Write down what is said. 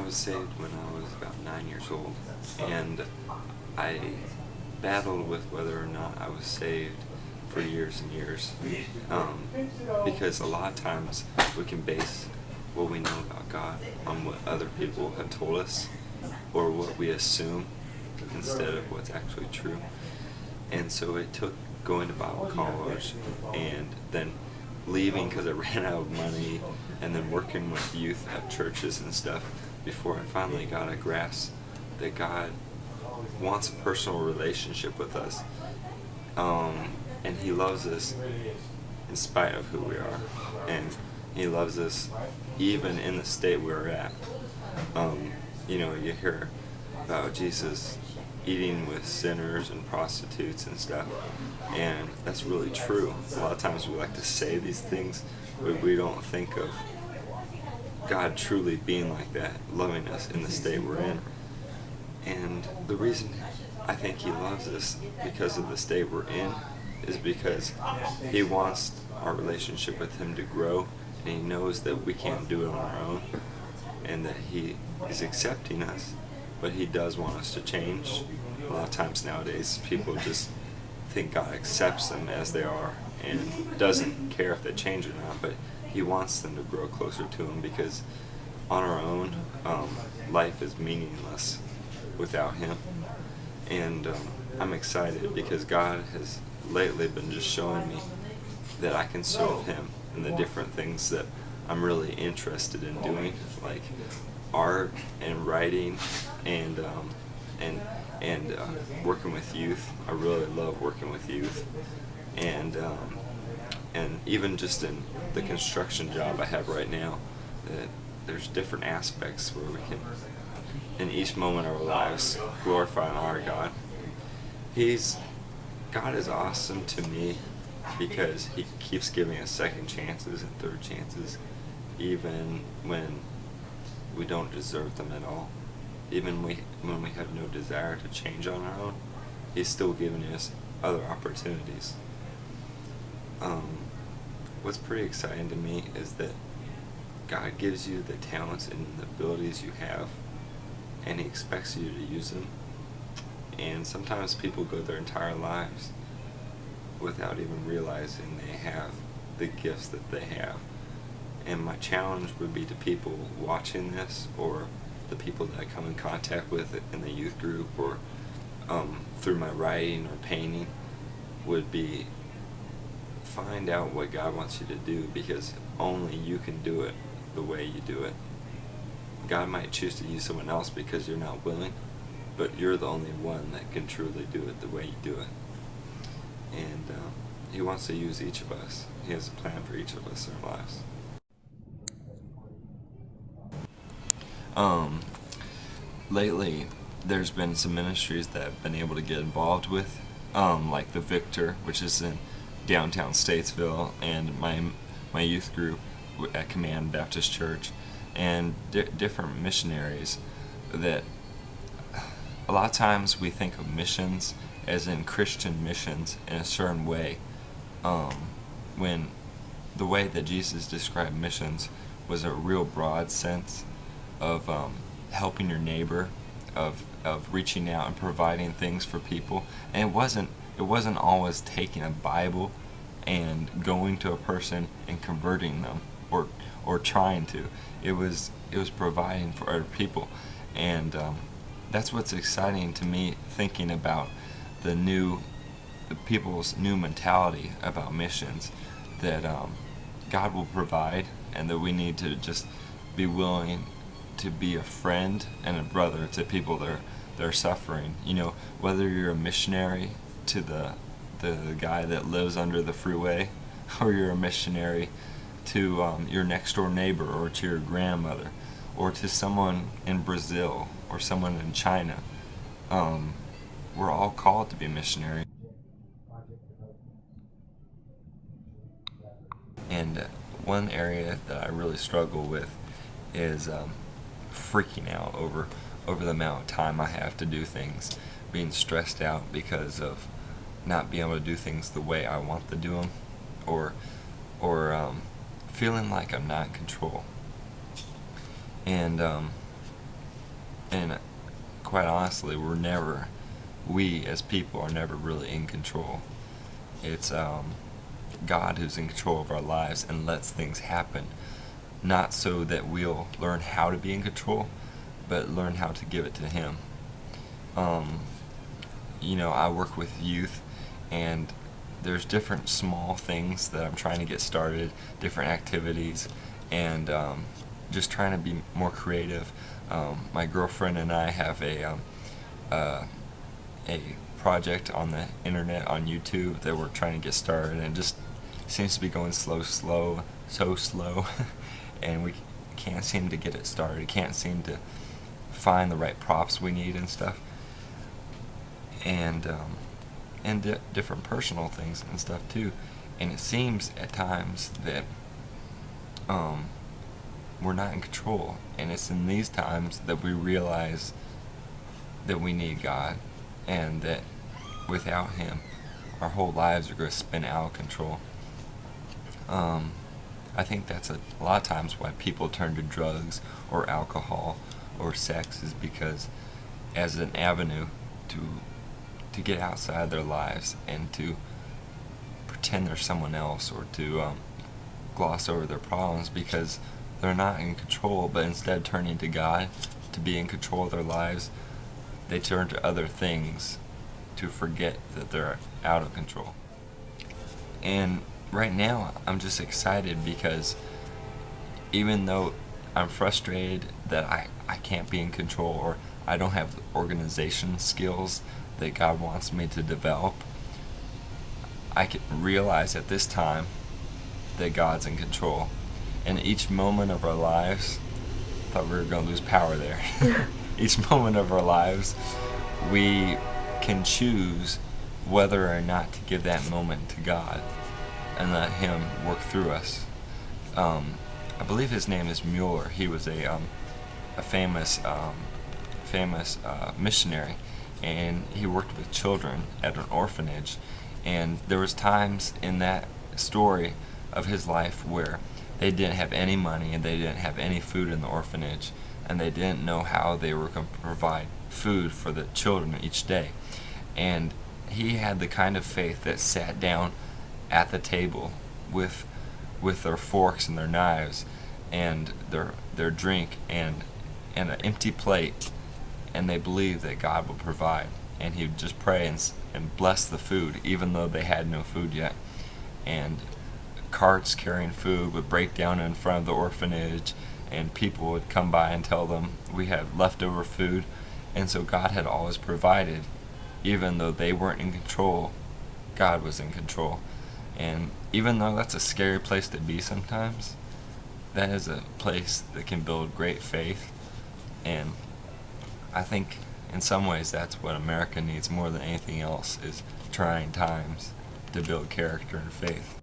was saved when I was about 9 years old, and I battled with whether or not I was saved for years and years, because a lot of times we can base what we know about God on what other people have told us or what we assume instead of what's actually true. And so it took going to Bible college and then leaving because I ran out of money, and then working with youth at churches and stuff before I finally got a grasp that God wants a personal relationship with us, and He loves us in spite of who we are, and He loves us even in the state we're at. You hear about Jesus eating with sinners and prostitutes and stuff, and that's really true. A lot of times we like to say these things, but we don't think of God truly being like that, loving us in the state we're in. And the reason I think He loves us because of the state we're in is because He wants our relationship with Him to grow, and He knows that we can't do it on our own, and that He is accepting us, but He does want us to change. A lot of times nowadays people just think God accepts them as they are and doesn't care if they change or not, but He wants them to grow closer to Him, because on our own, life is meaningless without Him. And I'm excited because God has lately been just showing me that I can serve Him in the different things that I'm really interested in doing, like art and writing and working with youth. I really love working with youth, and even just in the construction job I have right now, that there's different aspects where we can, in each moment of our lives, glorify and honor God. God is awesome to me because He keeps giving us second chances and third chances, even when we don't deserve them at all. Even when we have no desire to change on our own, He's still giving us other opportunities. What's pretty exciting to me is that God gives you the talents and the abilities you have, and He expects you to use them. And sometimes people go their entire lives without even realizing they have the gifts that they have. And my challenge would be to people watching this, or the people that I come in contact with in the youth group, or through my writing or painting, would be find out what God wants you to do, because only you can do it the way you do it. God might choose to use someone else because you're not willing, but you're the only one that can truly do it the way you do it. And He wants to use each of us. He has a plan for each of us in our lives. Lately, there's been some ministries that I've been able to get involved with, like the Victor, which is in downtown Statesville, and my youth group at Command Baptist Church, and different missionaries. That a lot of times we think of missions as in Christian missions in a certain way, when the way that Jesus described missions was a real broad sense of helping your neighbor, of reaching out and providing things for people. And it wasn't always taking a Bible and going to a person and converting them, or trying to. It was providing for other people, and that's what's exciting to me, thinking about the people's new mentality about missions, that God will provide, and that we need to just be willing to be a friend and a brother to people that are suffering. Whether you're a missionary to the guy that lives under the freeway, or you're a missionary to your next door neighbor, or to your grandmother, or to someone in Brazil, or someone in China. We're all called to be missionaries. And one area that I really struggle with is freaking out over the amount of time I have to do things, being stressed out because of not being able to do things the way I want to do them, or feeling like I'm not in control. And And quite honestly, we as people are never really in control. It's God who's in control of our lives and lets things happen, not so that we'll learn how to be in control, but learn how to give it to Him. Um, I work with youth, and there's different small things that I'm trying to get started, different activities, and just trying to be more creative. My girlfriend and I have uh, a project on the internet on YouTube that we're trying to get started, and it just seems to be going so slow, and we can't seem to get it started. Can't seem to find the right props we need and stuff, and different personal things and stuff too. And it seems at times that we're not in control, and it's in these times that we realize that we need God, and that without Him, our whole lives are going to spin out of control. I think that's a lot of times why people turn to drugs or alcohol or sex, is because as an avenue to get outside their lives and to pretend they're someone else, or to gloss over their problems because they're not in control. But instead of turning to God to be in control of their lives, they turn to other things to forget that they're out of control. And right now, I'm just excited because even though I'm frustrated that I can't be in control, or I don't have the organization skills that God wants me to develop, I can realize at this time that God's in control. And each moment of our lives, I thought we were going to lose power there. Each moment of our lives, we can choose whether or not to give that moment to God and let Him work through us. I believe his name is Mueller. He was a famous missionary, and he worked with children at an orphanage. And there was times in that story of his life where they didn't have any money and they didn't have any food in the orphanage, and they didn't know how they were going to provide food for the children each day. And he had the kind of faith that sat down at the table with their forks and their knives and their drink and an empty plate, and they believed that God would provide. And he would just pray and bless the food, even though they had no food yet. And carts carrying food would break down in front of the orphanage, and people would come by and tell them, we have leftover food. And so God had always provided. Even though they weren't in control, God was in control. And even though that's a scary place to be sometimes, that is a place that can build great faith. And I think in some ways that's what America needs more than anything else, is trying times to build character and faith.